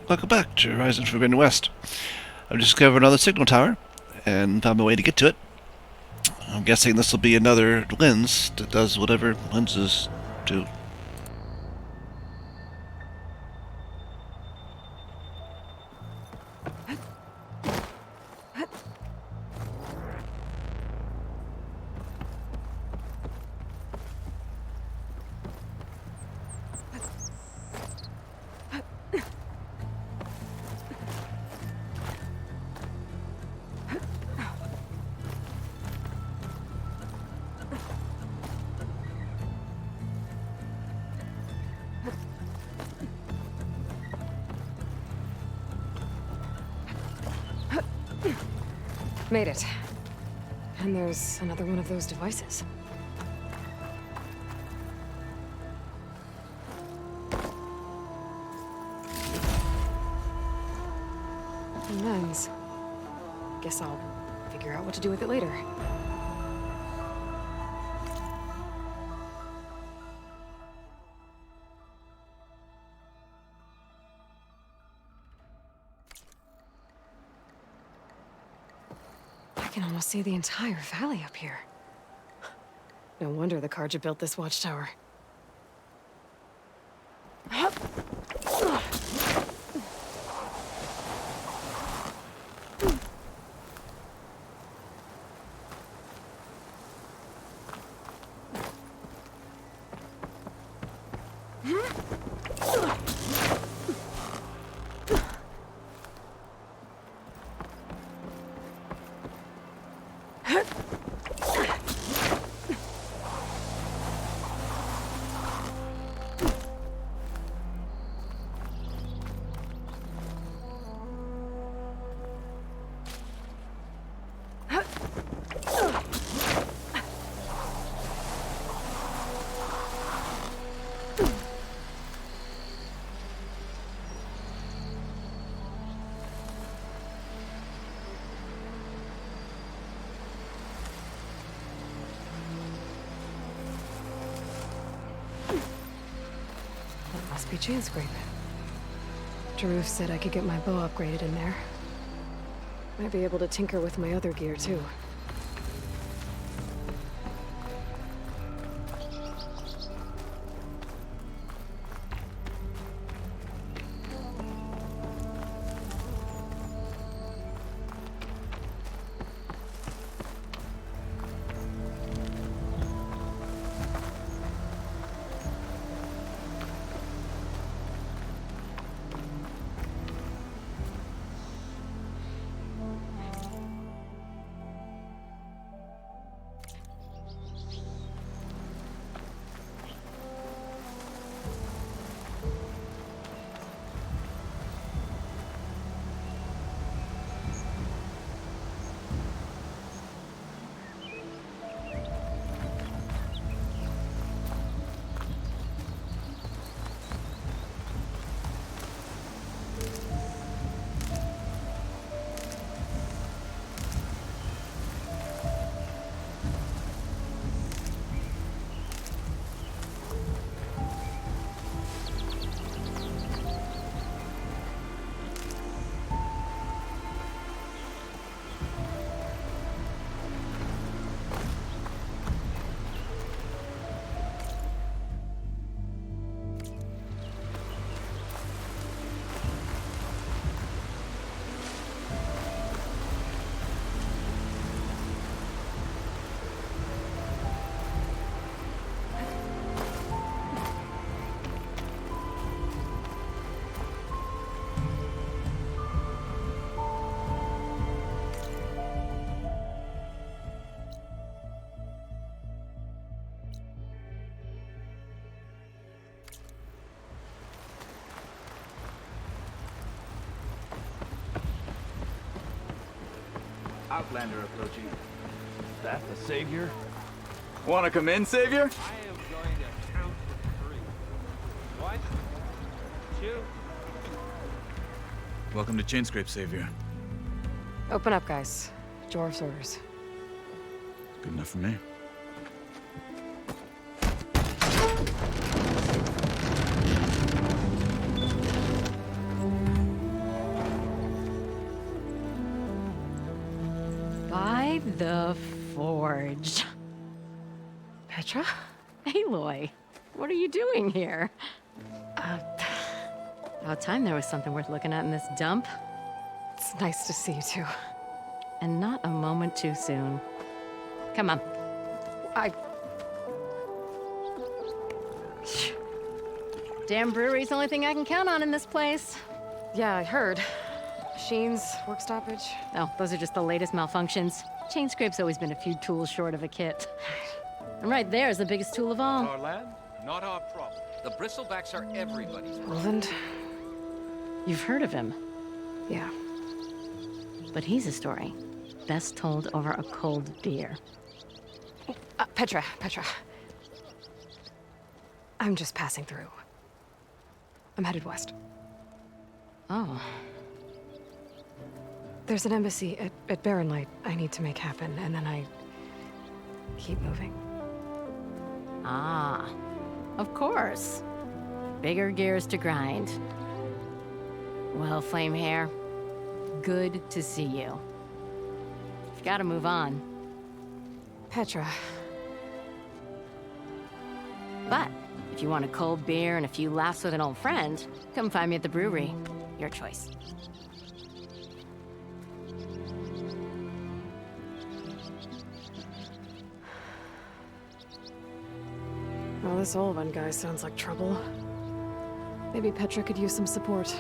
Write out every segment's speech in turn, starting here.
Welcome back to Horizon Forbidden West. I've discovered another signal tower, and found my way to get to it. I'm guessing this will be another lens that does whatever lenses do. Made it. And there's another one of those devices. Lens. Guess I'll figure out what to do with it later. I can almost see the entire valley up here. No wonder the Carja built this watchtower. Must be Chainscrape. Jaruf said I could get my bow upgraded in there. Might be able to tinker with my other gear, too. Outlander approaching. Is that the Savior? Wanna come in, Savior? I am going to count to 3. 1, 2. Welcome to Chainscrape, Savior. Open up, guys. Jorv's orders. Good enough for me. Aloy the Forge. Petra? Aloy, what are you doing here? About time there was something worth looking at in this dump. It's nice to see you too. And not a moment too soon. Come on. I... Damn brewery's the only thing I can count on in this place. Yeah, I heard. Machines, work stoppage. Oh, those are just the latest malfunctions. Chainscrape's always been a few tools short of a kit. And right there is the biggest tool of all. Our land, not our problem. The bristlebacks are everybody's problem. Roland? You've heard of him, Yeah. but he's a story best told over a cold beer. Petra. I'm just passing through. I'm headed west. Oh, There's an embassy at Barren Light I need to make happen, and then I keep moving. ah, of course. Bigger gears to grind. Well, Flamehair, good to see you. You've got to move on. Petra, But if you want a cold beer and a few laughs with an old friend, come find me at the brewery. Your choice. well, this Olvan guy sounds like trouble. Maybe Petra could use some support.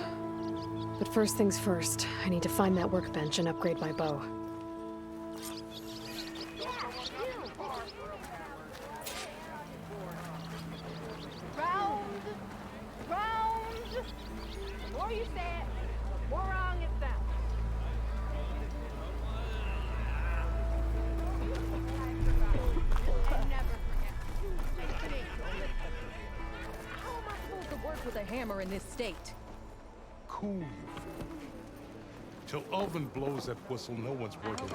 But first things first, I need to find that workbench and upgrade my bow. Round! The more you say it, the more wrong it sounds. And never forget. How am I supposed to work with a hammer in this state? Cool, you fool. Till Ulvin blows that whistle, no one's working.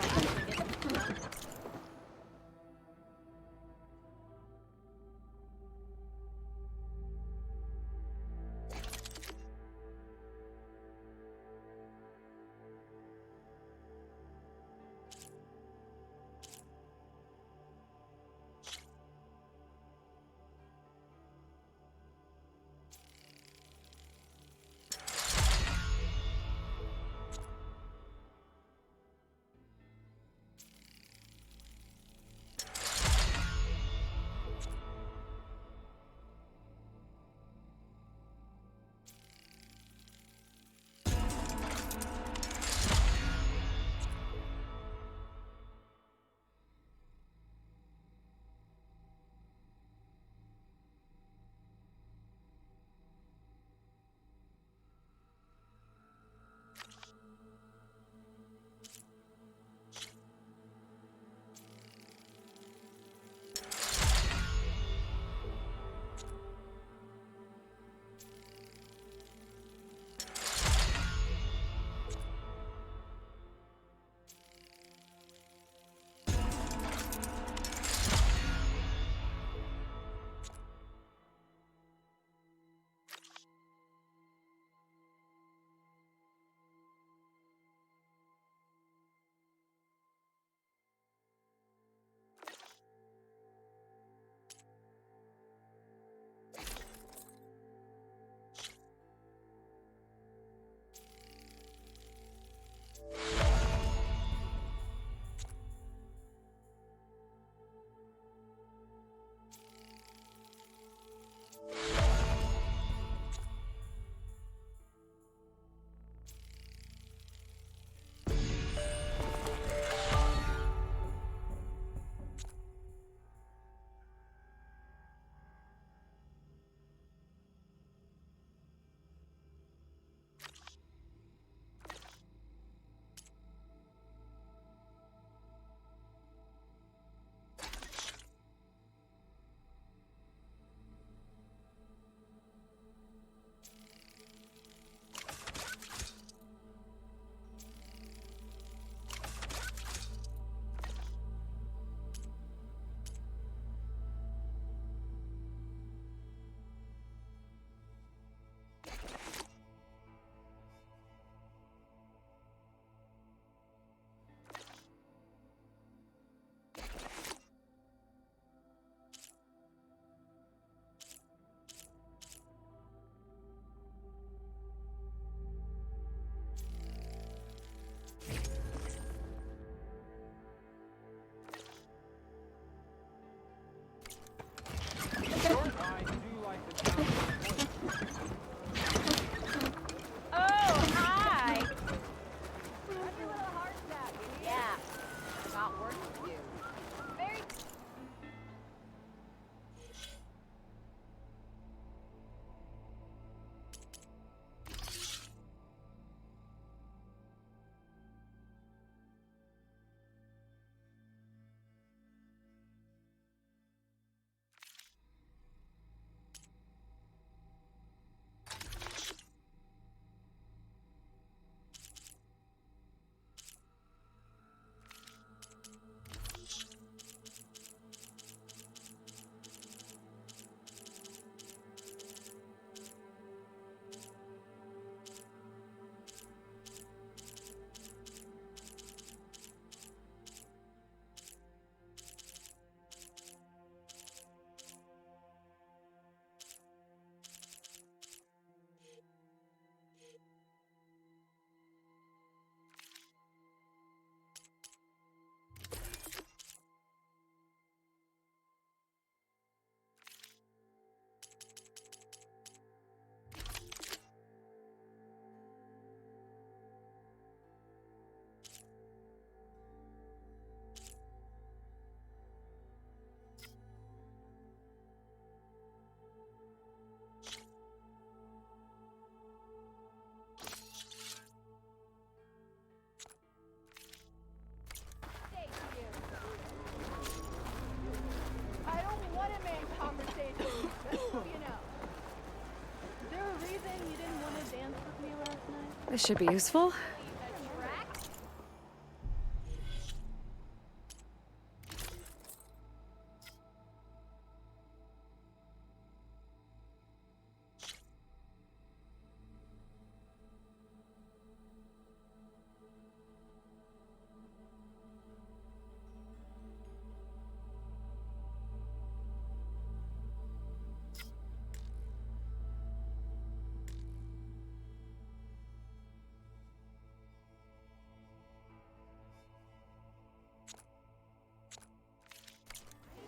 This should be useful.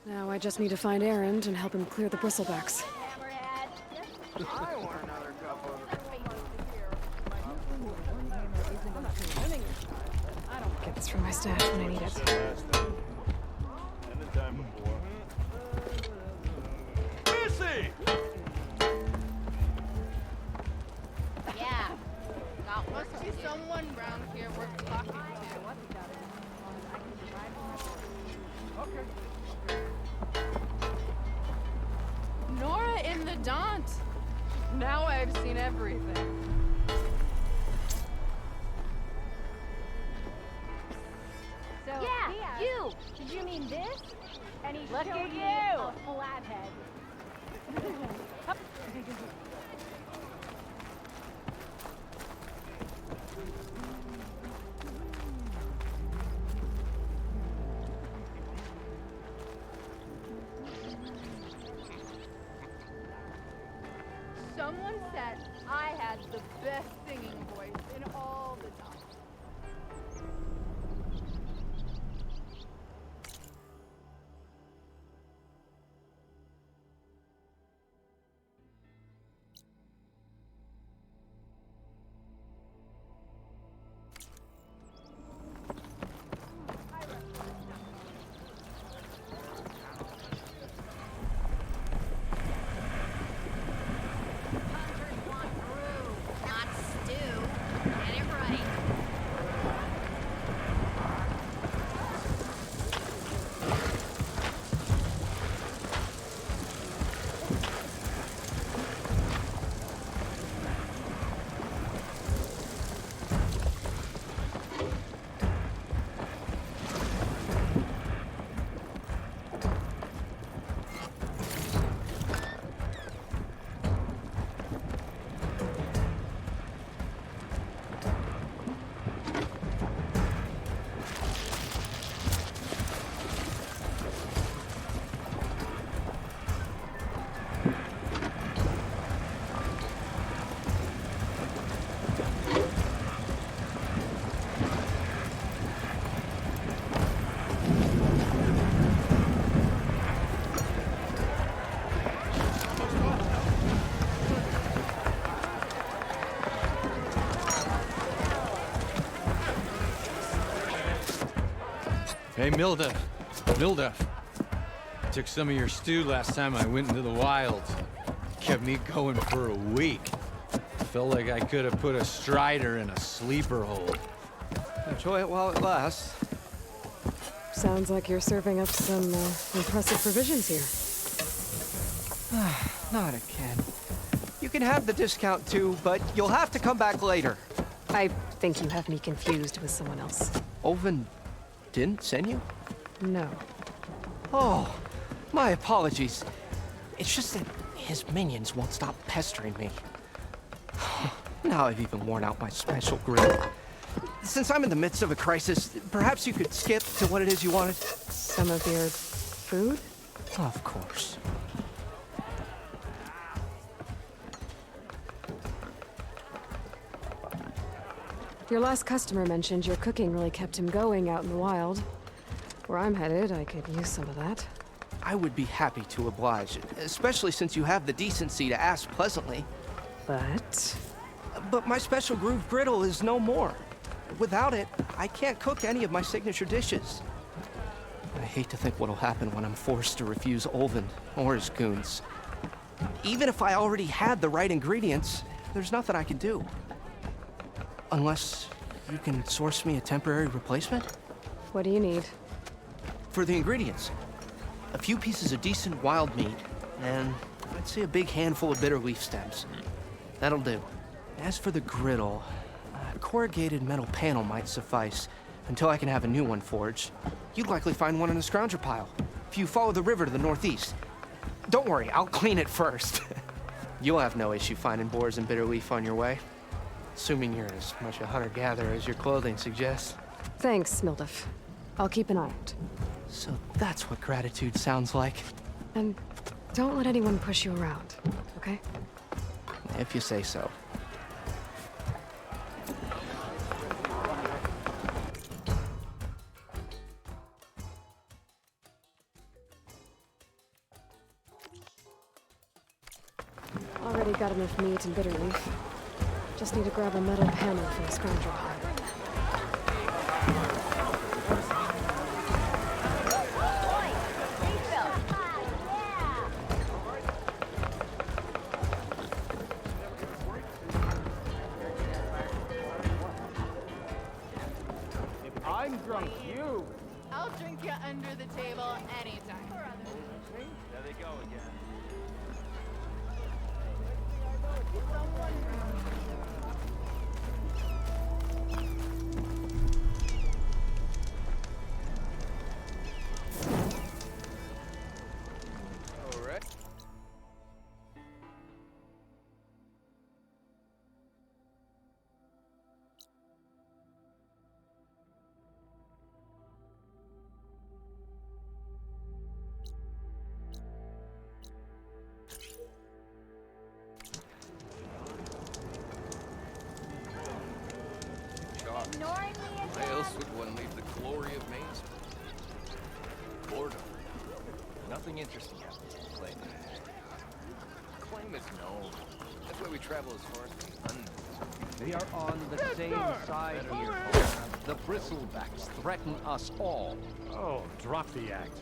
Now I just need to find Erend and help him clear the bristlebacks. Get this from my stash when I need it. And the time before. Missy! Yeah. Must be someone around here worth talking to. Nora in the Daunt. Now I've seen everything. So, Yeah, you. did you mean this? And he Look showed at me you. a flathead. Someone said I had the best singing voice in all the Daunt. Hunters want brew, not stew. Get it right. Hey, Milda. Milda. Took some of your stew last time I went into the wilds. Kept me going for a week. Felt like I could have put a strider in a sleeper hole. Enjoy it while it lasts. Sounds like you're serving up some impressive provisions here. Not again. You can have the discount too, but you'll have to come back later. I think you have me confused with someone else. Oven didn't send you? No. Oh, my apologies. It's just that his minions won't stop pestering me. Now I've even worn out my special grill. Since I'm in the midst of a crisis, perhaps you could skip to what it is you wanted? Some of your food? Of course. Your last customer mentioned your cooking really kept him going out in the wild. Where I'm headed, I could use some of that. I would be happy to oblige, especially since you have the decency to ask pleasantly. But But my special groove griddle is no more. Without it, I can't cook any of my signature dishes. I hate to think what'll happen when I'm forced to refuse Olvin or his goons. Even if I already had the right ingredients, there's nothing I can do. Unless you can source me a temporary replacement? what do you need? For the ingredients, a few pieces of decent wild meat, and I'd say a big handful of bitter leaf stems. That'll do. As for the griddle, corrugated metal panel might suffice until I can have a new one forged. You'd likely find one in the scrounger pile if you follow the river to the northeast. Don't worry, I'll clean it first. You'll have no issue finding boars and bitter leaf on your way. Assuming you're as much a hunter-gatherer as your clothing suggests. Thanks, Mildef. I'll keep an eye out. So that's what gratitude sounds like. And don't let anyone push you around, okay? If you say so. Already got enough meat and bitter leaf. Just need to grab a metal panel from the scrounger pile. If I'm drunk, you. I'll drink you under the table anytime. There they go again. Why else would one leave the glory of Main Street? Boredom. Nothing interesting happens in Claim. Claim is known. That's why we travel as far as the unknown. They are on the same side here. The bristlebacks threaten us all. Oh, drop the act.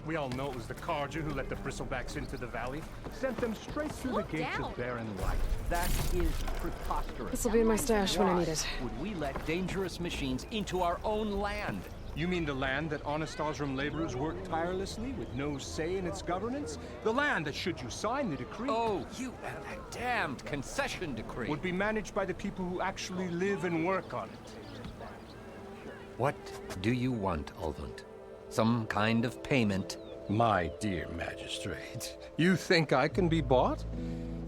We all know it was the Carja who let the bristlebacks into the valley. Sent them straight through the gates of barren light. That is preposterous. This'll be in my stash when I need it. Would we let dangerous machines into our own land? You mean the land that honest Osram laborers work tirelessly with no say in its governance? The land that, should you sign the decree... Oh, you and that damned concession decree. ...would be managed by the people who actually live and work on it. What do you want, Ulvund? Some kind of payment? My dear magistrate, you think I can be bought?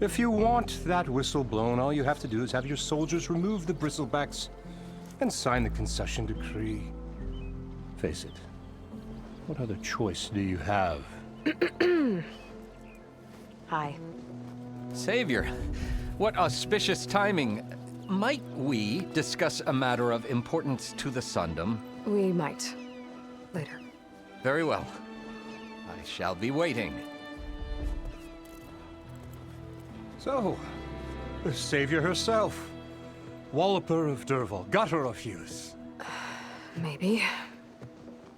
If you want that whistle blown, all you have to do is have your soldiers remove the bristlebacks and sign the concession decree. Face it, what other choice do you have? Hi. Savior, what auspicious timing. Might we discuss a matter of importance to the Sundom? We might. Later. Very well. I shall be waiting. So, the Savior herself. Walloper of Derval, gutter of youth. Maybe.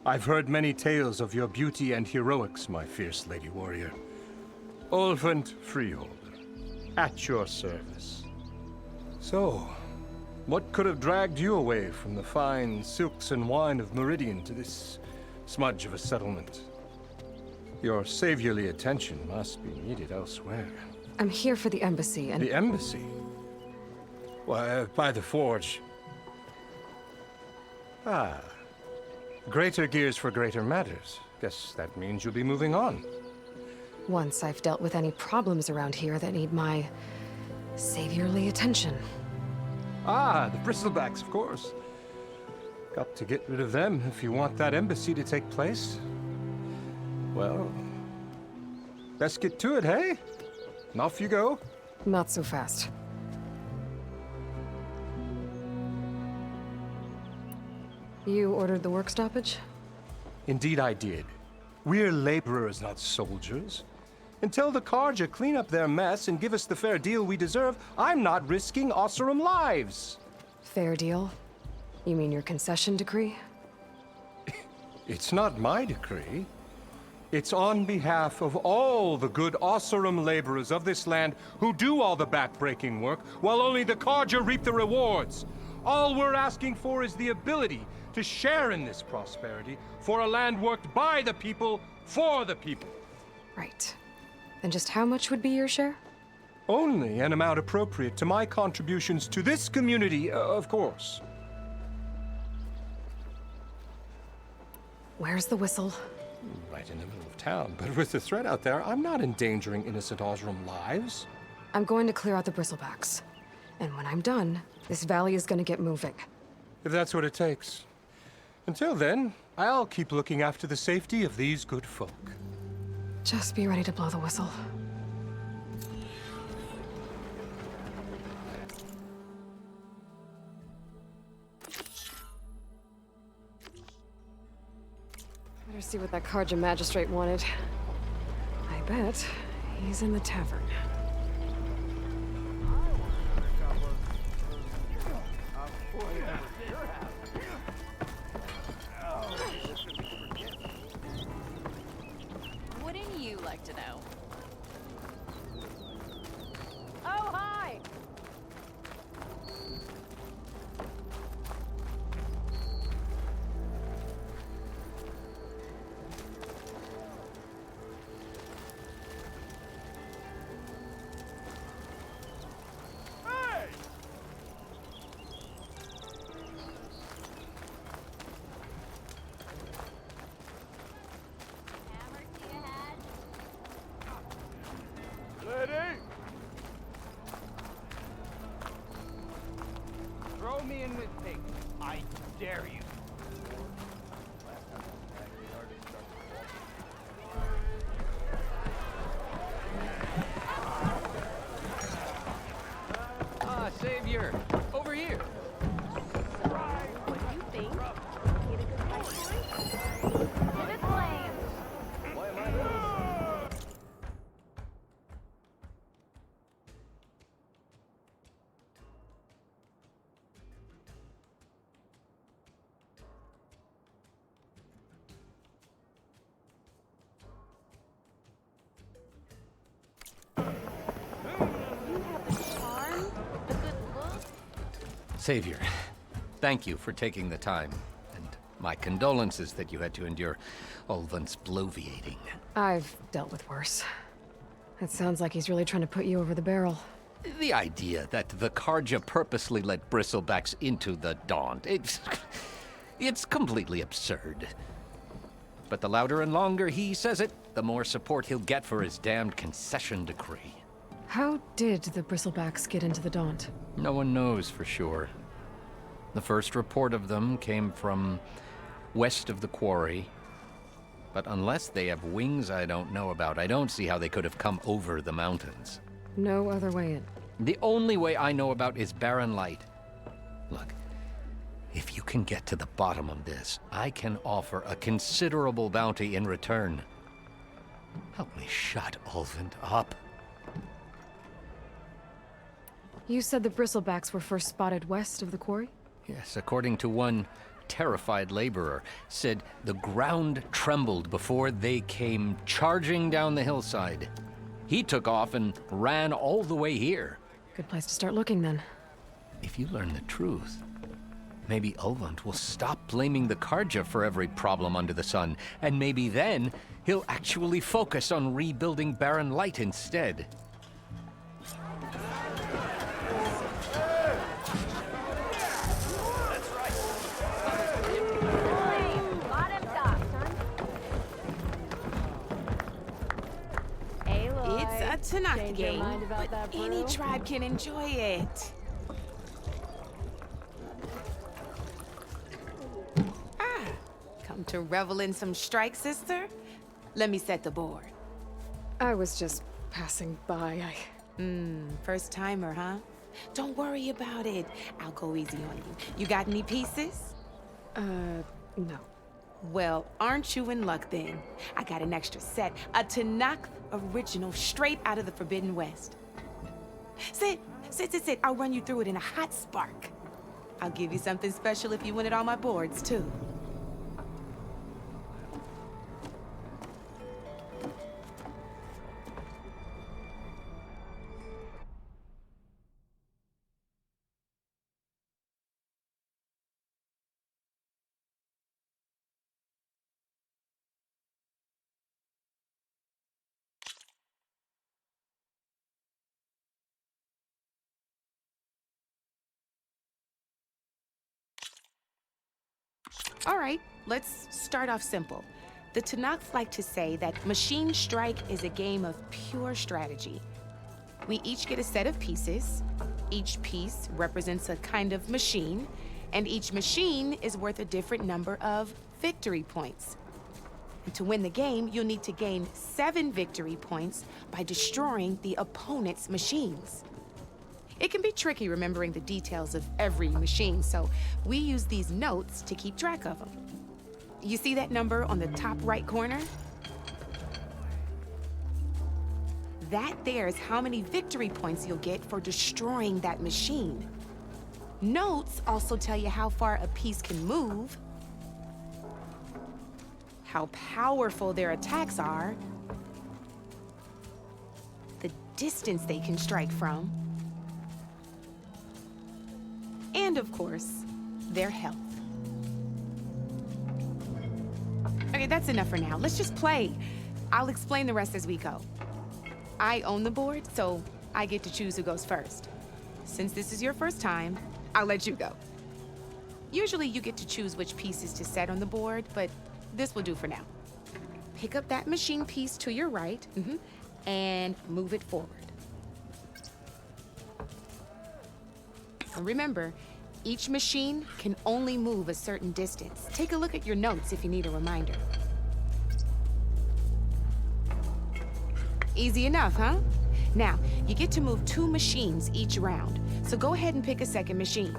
I've heard many tales of your beauty and heroics, my fierce lady warrior. Ulvund Freeholder, at your service. So, what could have dragged you away from the fine silks and wine of Meridian to this smudge of a settlement? Your saviorly attention must be needed elsewhere. I'm here for the embassy and... The embassy? Why, by the forge. Ah. Greater gears for greater matters. Guess that means you'll be moving on. Once I've dealt with any problems around here that need my... saviorly attention. Ah, the bristlebacks, of course. Got to get rid of them if you want that embassy to take place. Well, let's get to it, hey? And off you go. Not so fast. You ordered the work stoppage? Indeed I did. We're laborers, not soldiers. Until the Carja clean up their mess and give us the fair deal we deserve, I'm not risking Osram lives. Fair deal? You mean your concession decree? It's not my decree. It's on behalf of all the good Osram laborers of this land who do all the back-breaking work, while only the Carja reap the rewards. All we're asking for is the ability to share in this prosperity for a land worked by the people, for the people. Right. Then just how much would be your share? Only an amount appropriate to my contributions to this community, of course. Where's the whistle? Right in the middle of town, but with the threat out there, I'm not endangering innocent Osram lives. I'm going to clear out the bristlebacks. And when I'm done, this valley is going to get moving. If that's what it takes. Until then, I'll keep looking after the safety of these good folk. Just be ready to blow the whistle. Better see what that Carja magistrate wanted. I bet he's in the tavern. Wouldn't you like to know? Oh, hi! Lady! Throw me in with pig. I dare you. Ah, Savior! Over here! What do you think? Get a good fight for it? Give it flame! Why am I the You have the charm, the good look. Savior, thank you for taking the time. And my condolences that you had to endure Ulvan's bloviating. I've dealt with worse. It sounds like he's really trying to put you over the barrel. The idea that the Carja purposely let bristlebacks into the Daunt, it's completely absurd. But the louder and longer he says it, the more support he'll get for his damned concession decree. How did the bristlebacks get into the Daunt? No one knows for sure. The first report of them came from west of the quarry. But unless they have wings I don't know about, I don't see how they could have come over the mountains. No other way in. The only way I know about is Barren Light. Look, if you can get to the bottom of this, I can offer a considerable bounty in return. Help me shut Ulvund up. You said the bristlebacks were first spotted west of the quarry? Yes, according to one terrified laborer, said the ground trembled before they came charging down the hillside. He took off and ran all the way here. Good place to start looking, then. If you learn the truth, maybe Ulvund will stop blaming the Carja for every problem under the sun, and maybe then he'll actually focus on rebuilding Barren Light instead. Let him stop, son. Aloy. It's a Tanakh Change your game, mind about but that any brew? tribe can enjoy it. Come to revel in some strike, sister? Let me set the board. I was just passing by. First timer, huh? Don't worry about it. I'll go easy on you. You got any pieces? No. Well, aren't you in luck then? I got an extra set, a Tanakh original straight out of the Forbidden West. Sit. I'll run you through it in a hot spark. I'll give you something special if you win it on my boards, too. All right, let's start off simple. The Tanakh like to say that Machine Strike is a game of pure strategy. We each get a set of pieces. Each piece represents a kind of machine, and each machine is worth a different number of victory points. And to win the game, you'll need to gain 7 victory points by destroying the opponent's machines. It can be tricky remembering the details of every machine, so we use these notes to keep track of them. You see that number on the top right corner? That there is how many victory points you'll get for destroying that machine. Notes also tell you how far a piece can move, how powerful their attacks are, the distance they can strike from, and of course, their health. Okay, that's enough for now. Let's just play. I'll explain the rest as we go. I own the board, so I get to choose who goes first. Since this is your first time, I'll let you go. Usually you get to choose which pieces to set on the board, but this will do for now. Pick up that machine piece to your right, and move it forward. And remember, each machine can only move a certain distance. Take a look at your notes if you need a reminder. Easy enough, huh? Now, you get to move 2 machines each round, so go ahead and pick a second machine.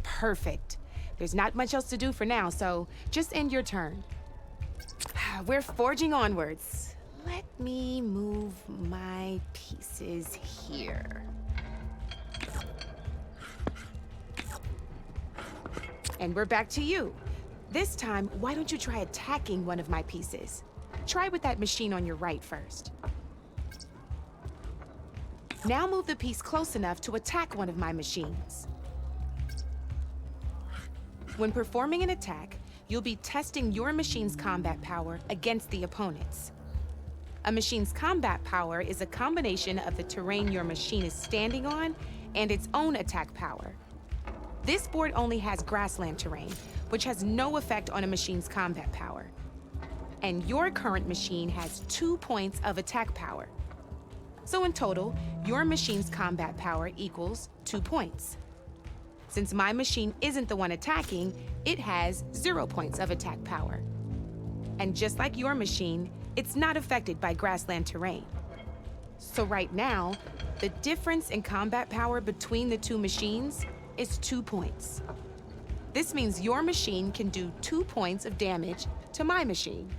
Perfect. There's not much else to do for now, so just end your turn. We're forging onwards. Let me move my pieces here. And we're back to you. This time, why don't you try attacking one of my pieces? Try with that machine on your right first. Now move the piece close enough to attack one of my machines. When performing an attack, you'll be testing your machine's combat power against the opponent's. A machine's combat power is a combination of the terrain your machine is standing on and its own attack power. This board only has grassland terrain, which has no effect on a machine's combat power. And your current machine has 2 points of attack power. So in total, your machine's combat power equals 2 points. Since my machine isn't the one attacking, it has 0 points of attack power. And just like your machine, it's not affected by grassland terrain. So right now, the difference in combat power between the 2 machines is 2 points. This means your machine can do 2 points of damage to my machine.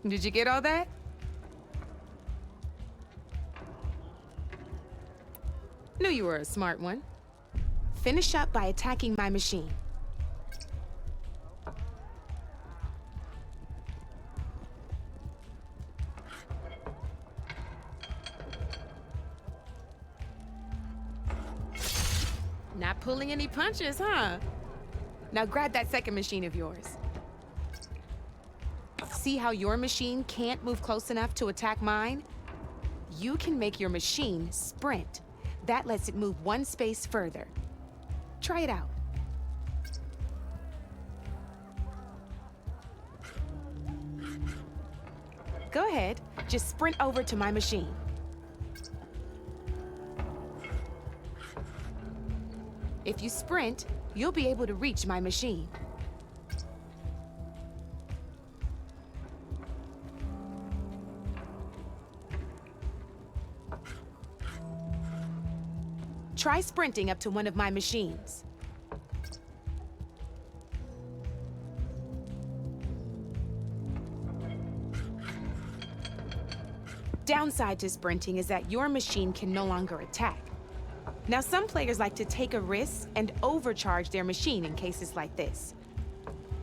Did you get all that? Knew you were a smart one. Finish up by attacking my machine. Not pulling any punches, huh? Now grab that second machine of yours. See how your machine can't move close enough to attack mine? You can make your machine sprint. That lets it move 1 space further. Try it out. Go ahead, just sprint over to my machine. If you sprint, you'll be able to reach my machine. Try sprinting up to one of my machines. Downside to sprinting is that your machine can no longer attack. Now, some players like to take a risk and overcharge their machine in cases like this.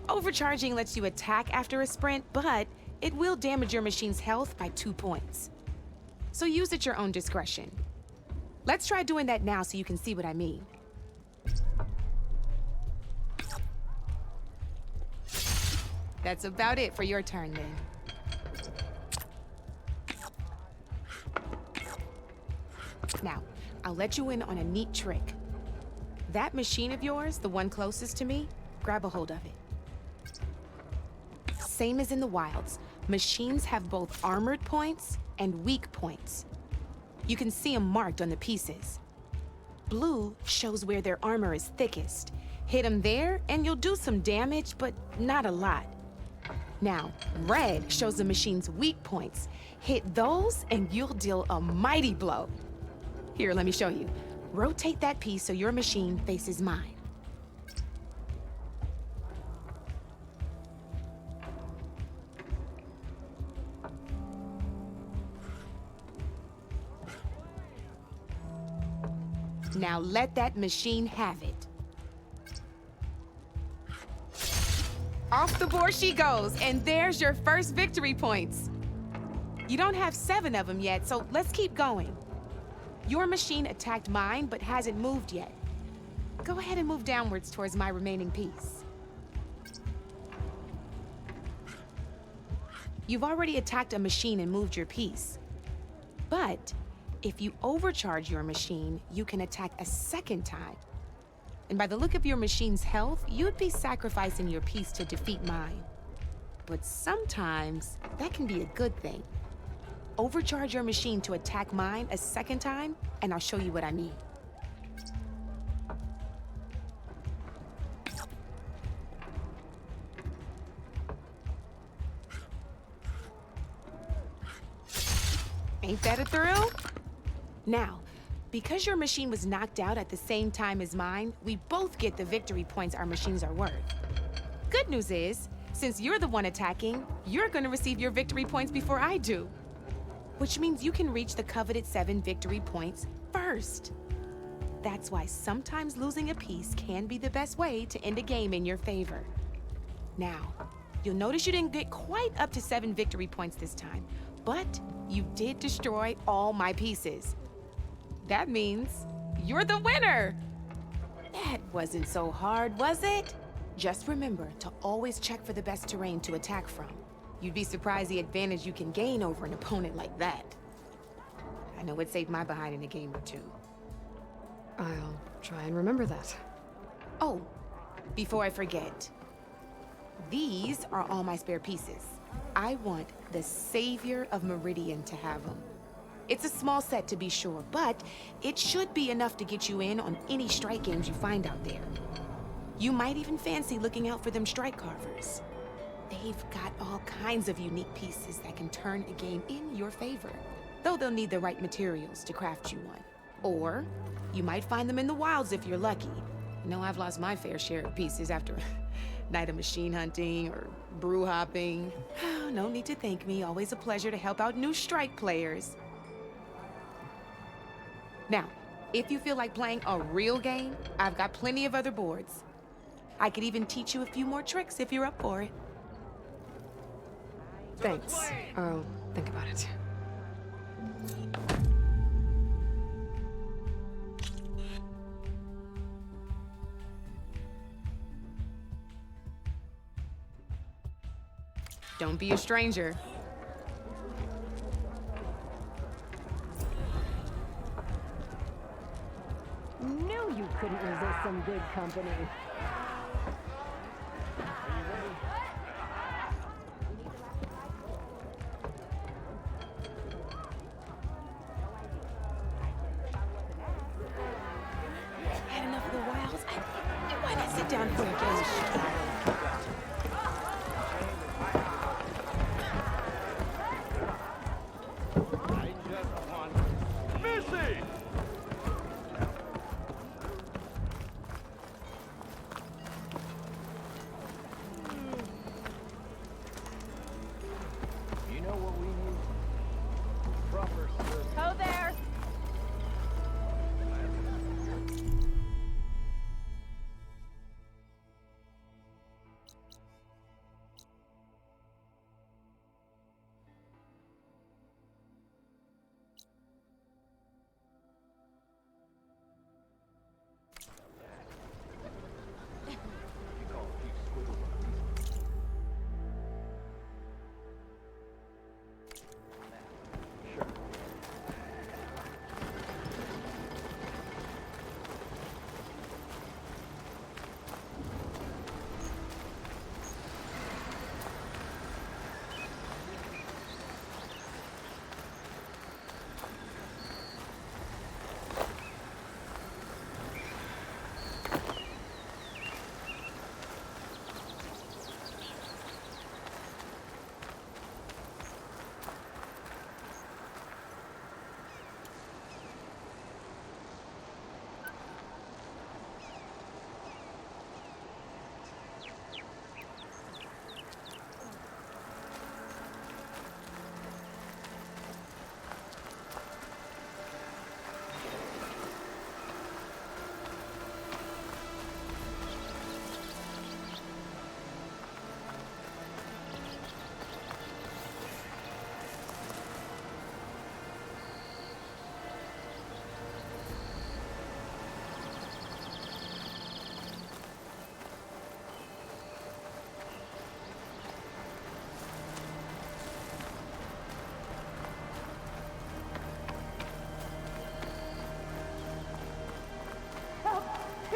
Overcharging lets you attack after a sprint, but it will damage your machine's health by 2 points. So use at your own discretion. Let's try doing that now so you can see what I mean. That's about it for your turn then. Now, I'll let you in on a neat trick. That machine of yours, the one closest to me, grab a hold of it. Same as in the wilds, machines have both armored points and weak points. You can see them marked on the pieces. Blue shows where their armor is thickest. Hit them there, and you'll do some damage, but not a lot. Now, red shows the machine's weak points. Hit those, and you'll deal a mighty blow. Here, let me show you. Rotate that piece so your machine faces mine. Now let that machine have it. Off the board she goes, and there's your first victory points. You don't have 7 of them yet, so let's keep going. Your machine attacked mine, but hasn't moved yet. Go ahead and move downwards towards my remaining piece. You've already attacked a machine and moved your piece. But if you overcharge your machine, you can attack a second time. And by the look of your machine's health, you'd be sacrificing your piece to defeat mine. But sometimes, that can be a good thing. Overcharge your machine to attack mine a second time, and I'll show you what I mean. Ain't that a thrill? Now, because your machine was knocked out at the same time as mine, we both get the victory points our machines are worth. Good news is, since you're the one attacking, you're gonna receive your victory points before I do. Which means you can reach the coveted 7 victory points first. That's why sometimes losing a piece can be the best way to end a game in your favor. Now, you'll notice you didn't get quite up to 7 victory points this time, but you did destroy all my pieces. That means you're the winner! That wasn't so hard, was it? Just remember to always check for the best terrain to attack from. You'd be surprised the advantage you can gain over an opponent like that. I know it saved my behind in a game or two. I'll try and remember that. Oh, before I forget, these are all my spare pieces. I want the Savior of Meridian to have them. It's a small set to be sure, but it should be enough to get you in on any strike games you find out there. You might even fancy looking out for them strike carvers. They've got all kinds of unique pieces that can turn a game in your favor, though they'll need the right materials to craft you one. Or you might find them in the wilds if you're lucky. You know, I've lost my fair share of pieces after a night of machine hunting or brew hopping. No need to thank me. Always a pleasure to help out new strike players. Now, if you feel like playing a real game, I've got plenty of other boards. I could even teach you a few more tricks if you're up for it. Thanks. I'll think about it. Don't be a stranger. Knew you couldn't resist some good company. Had enough of the wilds? Why not sit down for a game?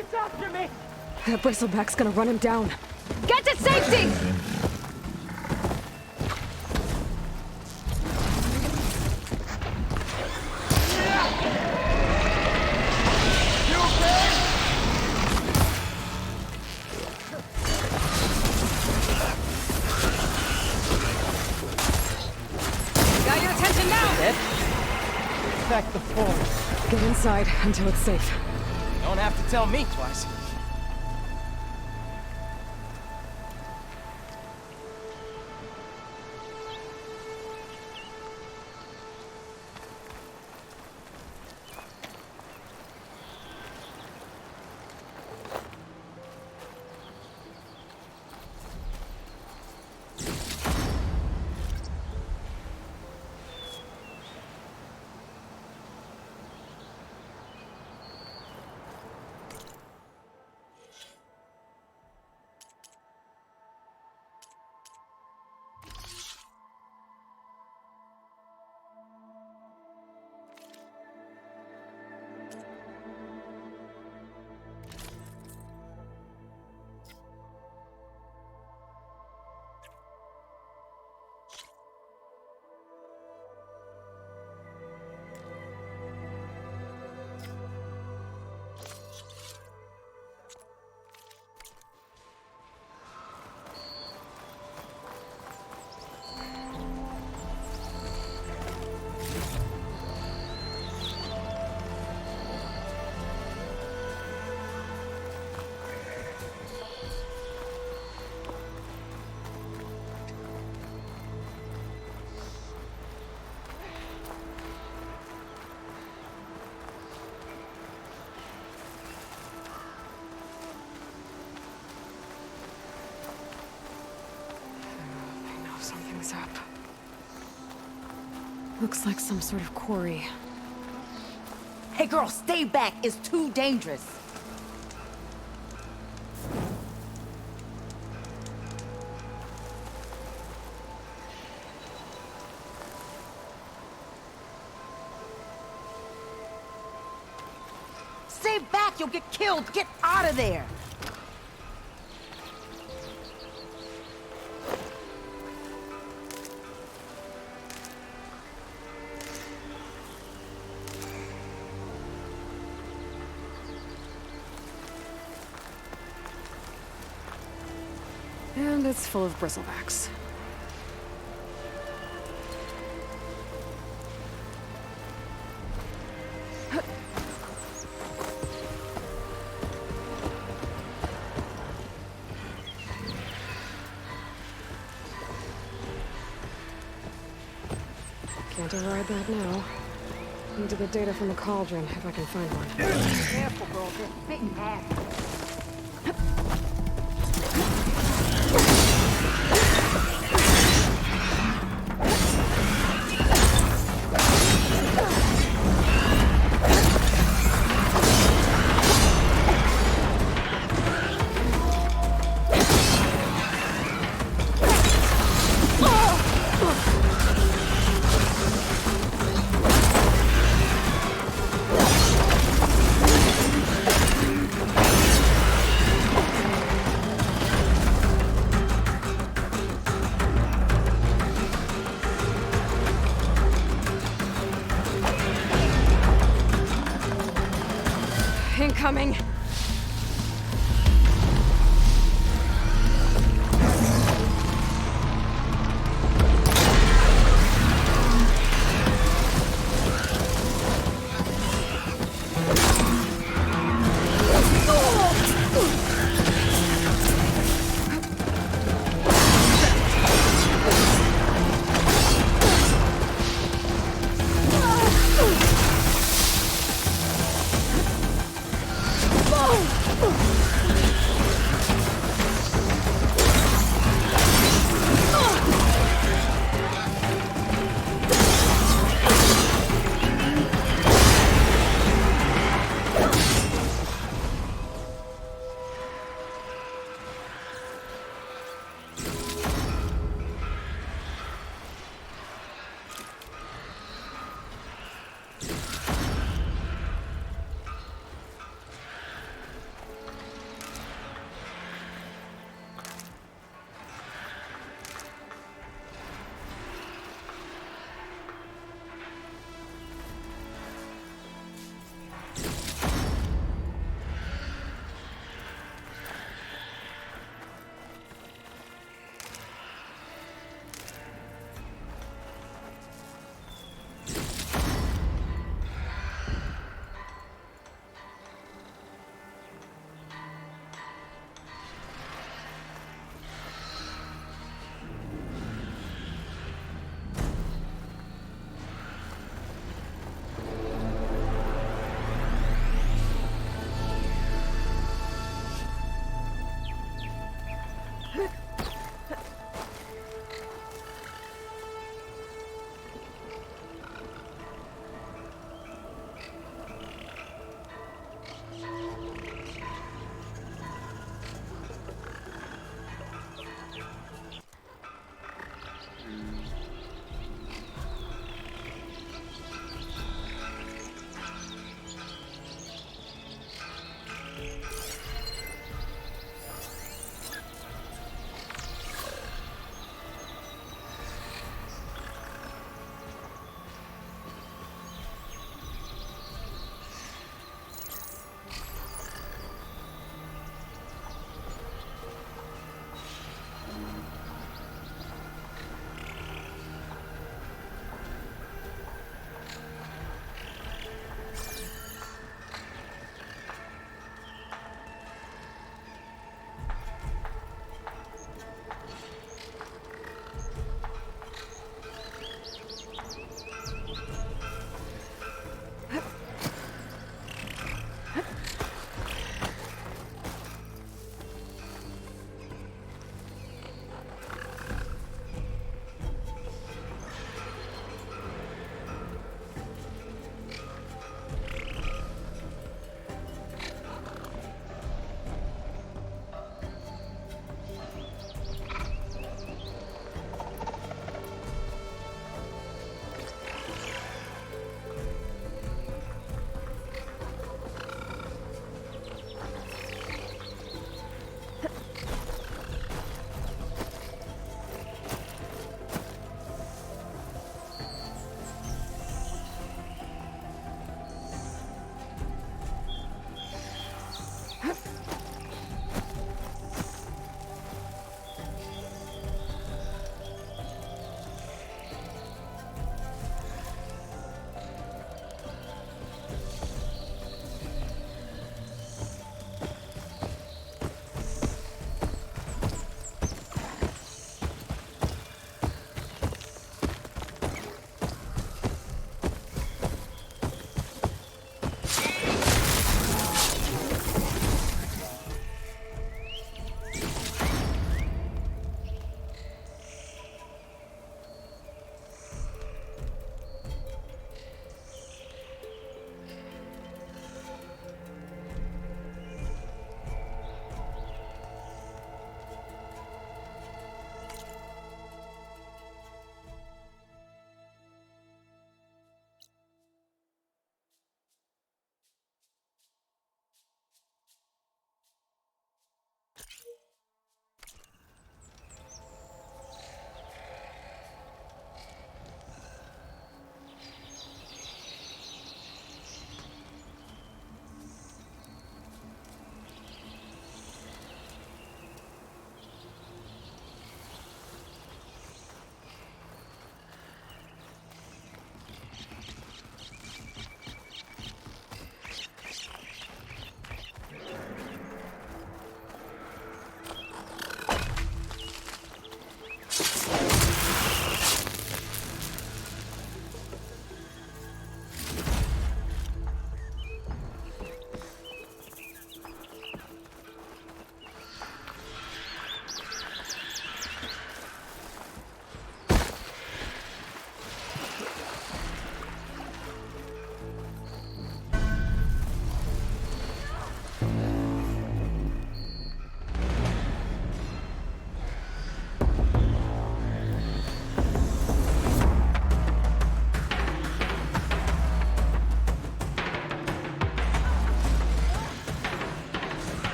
It's after me! That bristleback's gonna run him down. Get to safety! Got your attention now! Dead? Back the phone. Get inside until it's safe. Don't have to tell me twice. Something's up. Looks like some sort of quarry. Hey girl, stay back. It's too dangerous. Stay back, you'll get killed. Get out of there. And it's full of bristlebacks. Can't override that now. Need to get data from the cauldron if I can find one. Careful, girl. They're big ass. Incoming!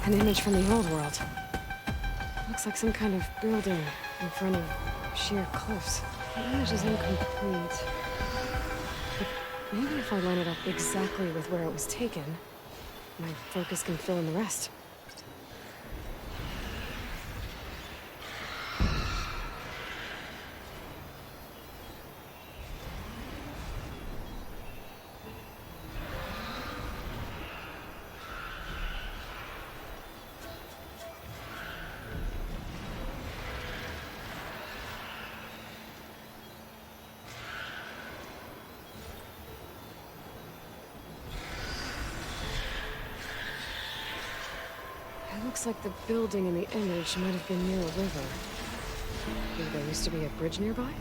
An image from the old world. Looks like some kind of building in front of sheer cliffs. The image is incomplete. But maybe if I line it up exactly with where it was taken, my focus can fill in the rest. It looks like the building in the image might have been near a river. Maybe there used to be a bridge nearby?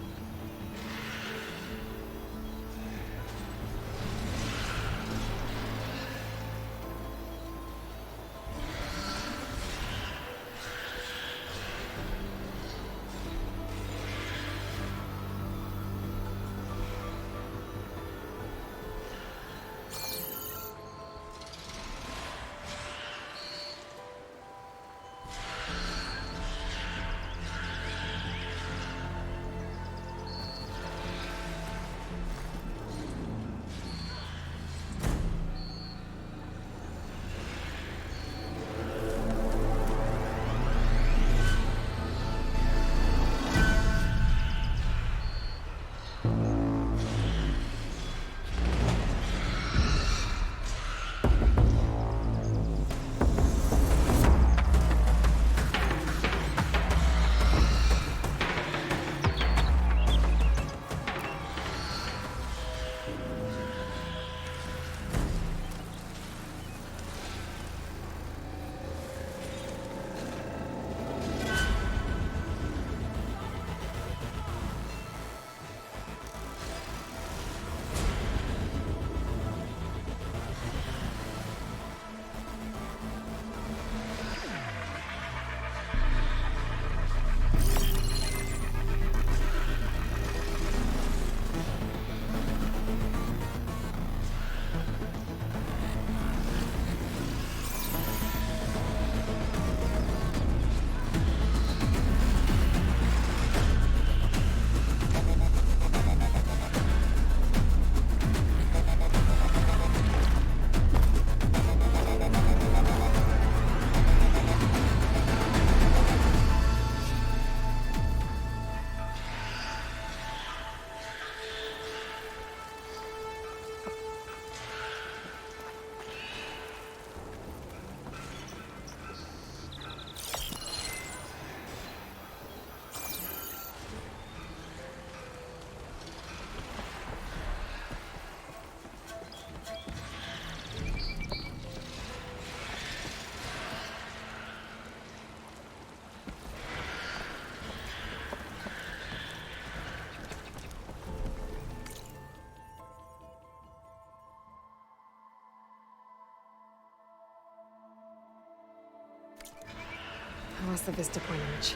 I lost the Vista Point image.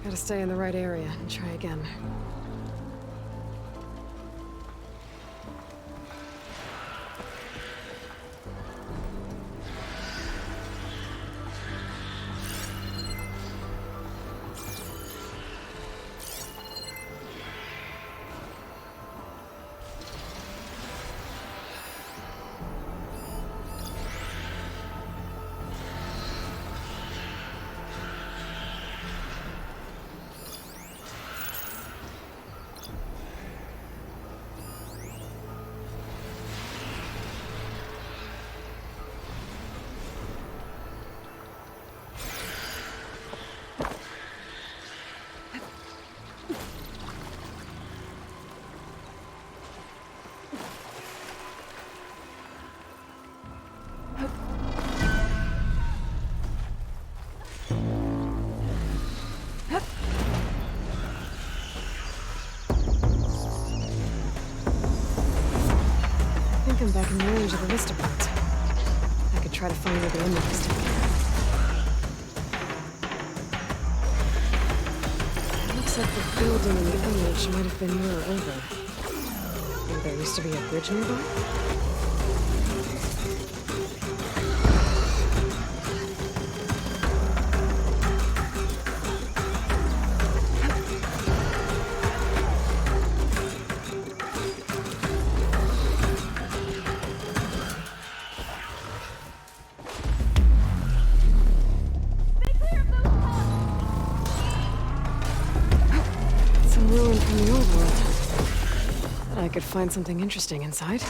Gotta stay in the right area and try again. I think I'm back in range of the Vista point. I could try to find where the end is. Looks like the building in the image might have been near a river. Maybe there used to be a bridge nearby? Some ruin from the old world. Bet I could find something interesting inside.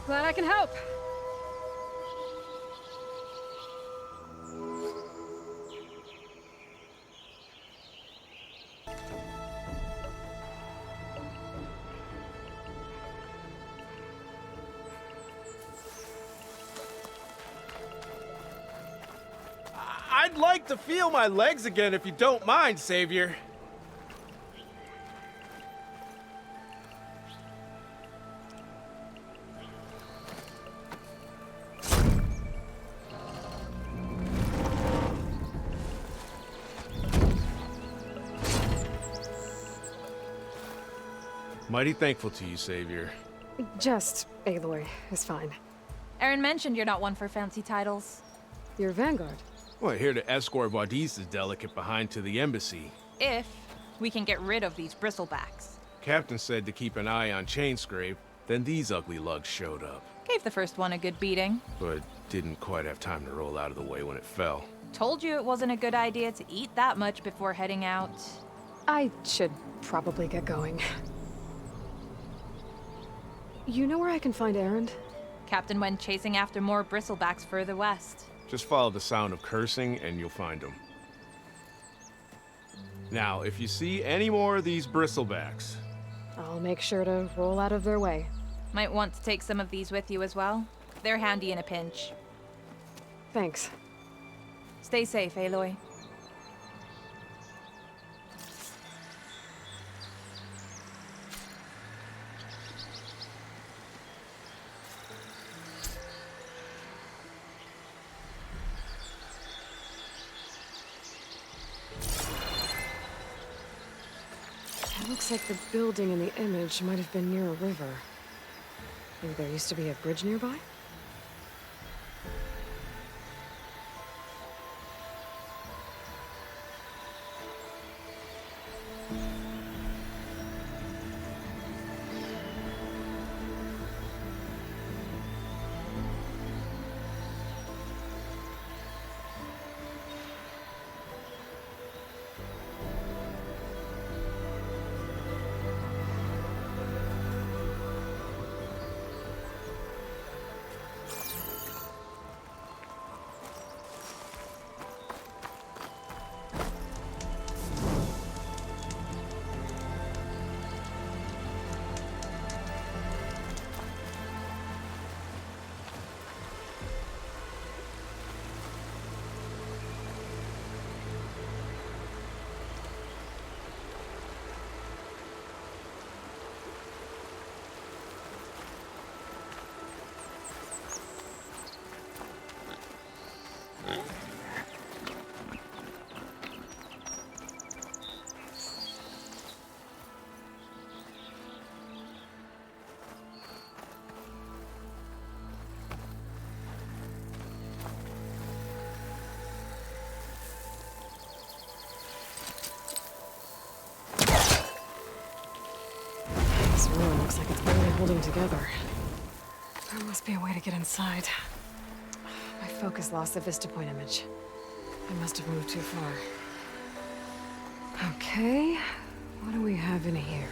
Glad I can help. I'd like to feel my legs again if you don't mind, Savior. Mighty thankful to you, Savior. Just Aloy is fine. Aaron mentioned you're not one for fancy titles. You're Vanguard. Well, here to escort Wadis's delicate behind to the embassy. If we can get rid of these bristlebacks. Captain said to keep an eye on Chainscrape, then these ugly lugs showed up. Gave the first one a good beating. But didn't quite have time to roll out of the way when it fell. Told you it wasn't a good idea to eat that much before heading out. I should probably get going. You know where I can find Aaron? Captain went chasing after more bristlebacks further west. Just follow the sound of cursing and you'll find them. Now, if you see any more of these bristlebacks... I'll make sure to roll out of their way. Might want to take some of these with you as well. They're handy in a pinch. Thanks. Stay safe, Aloy. It looks like the building in the image might have been near a river. Maybe there used to be a bridge nearby? This room looks like it's barely holding together. There must be a way to get inside. My focus lost the Vista Point image. I must have moved too far. Okay, what do we have in here?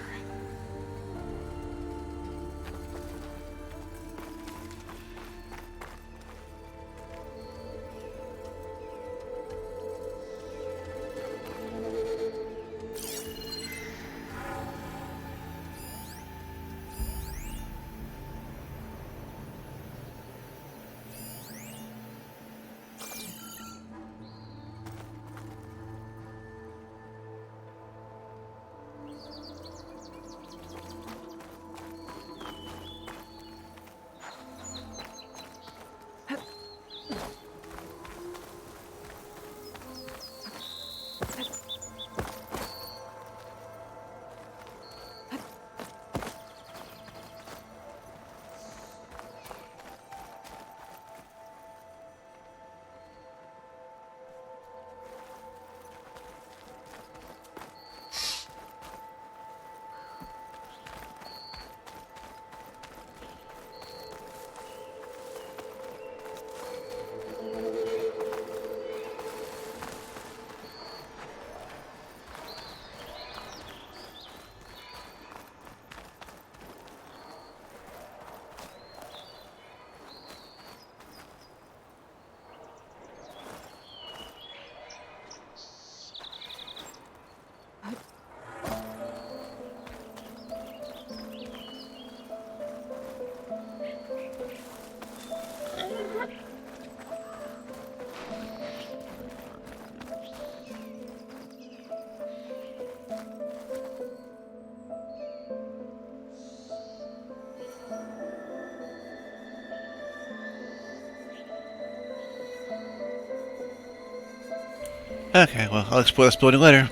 Okay, well, I'll explore this building later.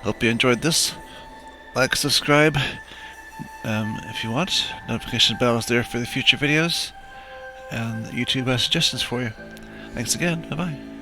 Hope you enjoyed this. Like, subscribe, if you want. Notification bell is there for the future videos. And YouTube has suggestions for you. Thanks again. Bye-bye.